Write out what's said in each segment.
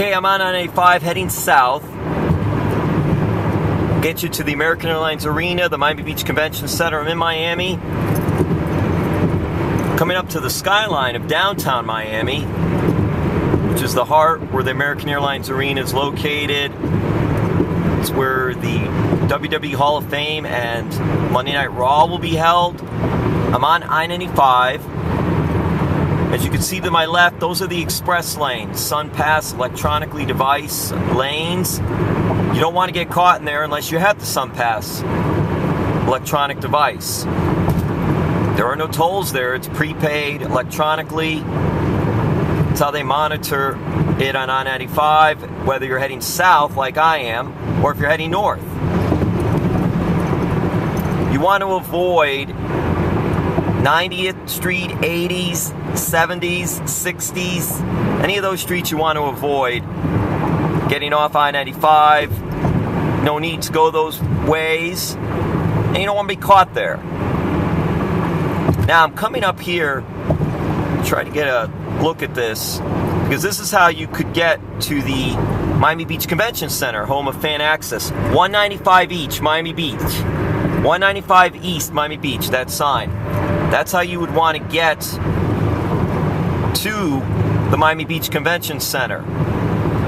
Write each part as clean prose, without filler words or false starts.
Okay, I'm on I-95 heading south. Get you to the American Airlines Arena, the Miami Beach Convention Center. I'm in Miami. Coming up to the skyline of downtown Miami, which is the heart where the American Airlines Arena is located. It's where the WWE Hall of Fame and Monday Night Raw will be held. I'm on I-95. As you can see to my left, those are the express lanes, SunPass, electronically device lanes. You don't want to get caught in there unless you have the SunPass electronic device. There are no tolls there. It's prepaid electronically. That's how they monitor it on I-95, whether you're heading south like I am, or if you're heading north. You want to avoid 90th Street, 80s, 70s, 60s, any of those streets you want to avoid. Getting off I-95, no need to go those ways, and you don't want to be caught there. Now I'm coming up here, try to get a look at this, because this is how you could get to the Miami Beach Convention Center, home of fan access. 195 each, Miami Beach. 195 East, Miami Beach, that sign. That's how you would want to get to the Miami Beach Convention Center.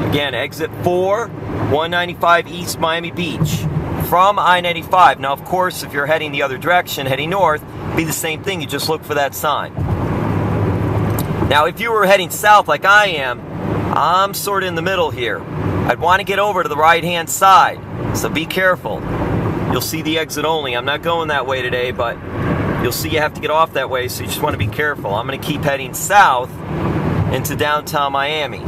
Again, exit 4, 195 East, Miami Beach, from I-95. Now, of course, if you're heading the other direction, heading north, it'd be the same thing. You just look for that sign. Now, if you were heading south like I am, I'm sort of in the middle here. I'd want to get over to the right-hand side, so be careful. You'll see the exit only. I'm not going that way today, but you'll see you have to get off that way, so you just want to be careful. I'm going to keep heading south into downtown Miami.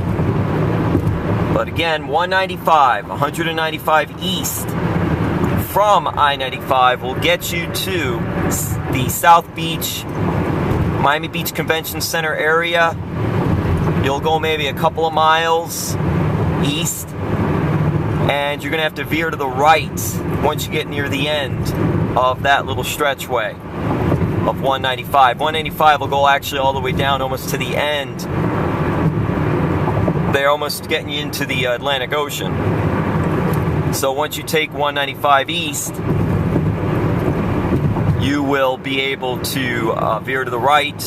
But again, 195, 195 East from I-95 will get you to the South Beach, Miami Beach Convention Center area. You'll go maybe a couple of miles east, and you're going to have to veer to the right once you get near the end of that little stretchway of 195. 195 will go actually all the way down almost to the end. They're almost getting you into the Atlantic Ocean. So once you take 195 east, you will be able to veer to the right,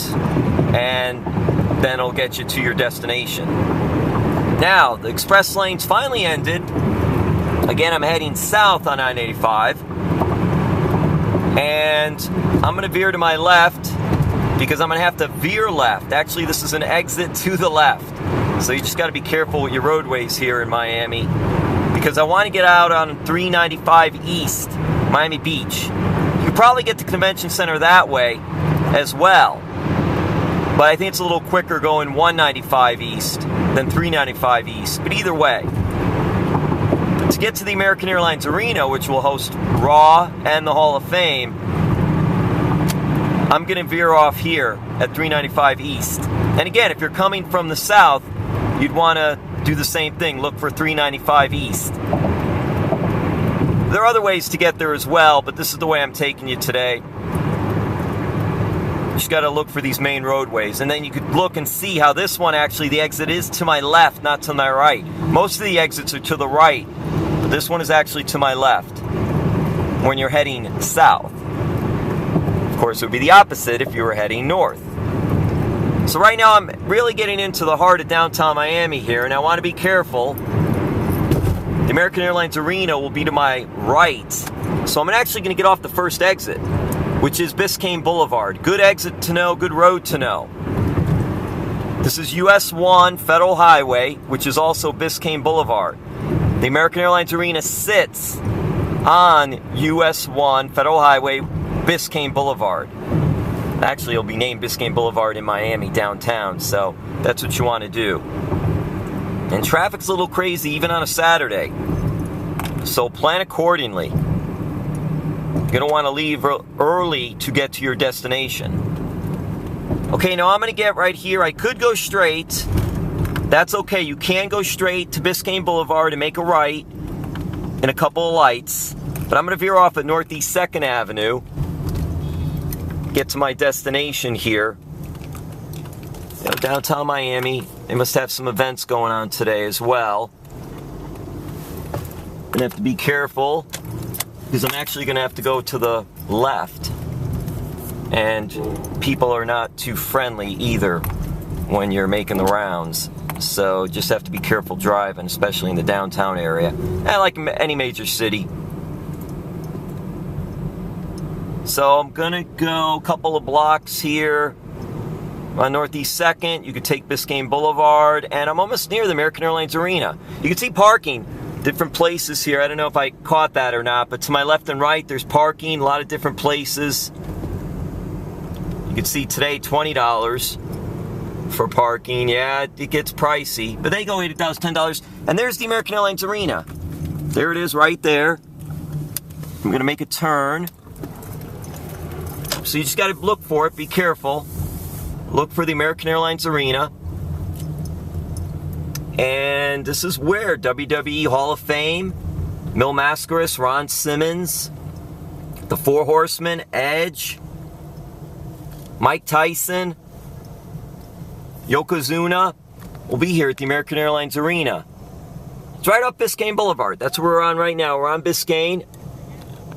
and then it'll get you to your destination. Now, the express lanes finally ended. Again, I'm heading south on I-95, and I'm going to veer to my left because I'm going to have to veer left. Actually, this is an exit to the left, so you just got to be careful with your roadways here in Miami, because I want to get out on 395 East, Miami Beach. You can probably get to the convention center that way as well, but I think it's a little quicker going 195 East than 395 East, but either way. To get to the American Airlines Arena, which will host Raw and the Hall of Fame, I'm going to veer off here at 395 East. And again, if you're coming from the south, you'd want to do the same thing. Look for 395 East. There are other ways to get there as well, but this is the way I'm taking you today. You just got to look for these main roadways, and then you could look and see how this one actually, the exit is to my left, not to my right. Most of the exits are to the right, but this one is actually to my left when you're heading south. Of course, it would be the opposite if you were heading north. So right now I'm really getting into the heart of downtown Miami here, and I want to be careful. The American Airlines Arena will be to my right, so I'm actually going to get off the first exit, which is Biscayne Boulevard. Good exit to know, good road to know. This is US 1 Federal Highway, which is also Biscayne Boulevard. The American Airlines Arena sits on US 1 Federal Highway, Biscayne Boulevard. Actually, it'll be named Biscayne Boulevard in Miami downtown, so that's what you want to do. And traffic's a little crazy even on a Saturday, so plan accordingly. You're going to want to leave early to get to your destination. Okay, now I'm going to get right here. I could go straight. That's okay. You can go straight to Biscayne Boulevard and make a right in a couple of lights. But I'm going to veer off at Northeast 2nd Avenue. Get to my destination here. Downtown Miami. They must have some events going on today as well. Gonna have to be careful because I'm actually gonna have to go to the left. And people are not too friendly either when you're making the rounds. So just have to be careful driving, especially in the downtown area. And like any major city. So I'm gonna go a couple of blocks here on Northeast 2nd. You could take Biscayne Boulevard, and I'm almost near the American Airlines Arena. You can see parking, different places here. I don't know if I caught that or not, but to my left and right, there's parking, a lot of different places. You can see today, $20 for parking. Yeah, it gets pricey, but they go $8, $10. And there's the American Airlines Arena. There it is right there. I'm gonna make a turn. So you just got to look for it. Be careful. Look for the American Airlines Arena. And this is where WWE Hall of Fame, Mil Mascaras, Ron Simmons, the Four Horsemen, Edge, Mike Tyson, Yokozuna will be here at the American Airlines Arena. It's right up Biscayne Boulevard. That's where we're on right now. We're on Biscayne.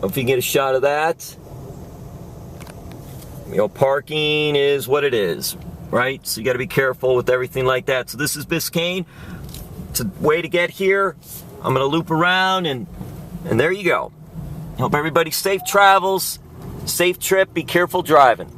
Hope you can get a shot of that. You know, parking is what it is, right? So you got to be careful with everything like that. So this is Biscayne. It's a way to get here. I'm going to loop around, and there you go. Hope everybody safe travels, safe trip, be careful driving.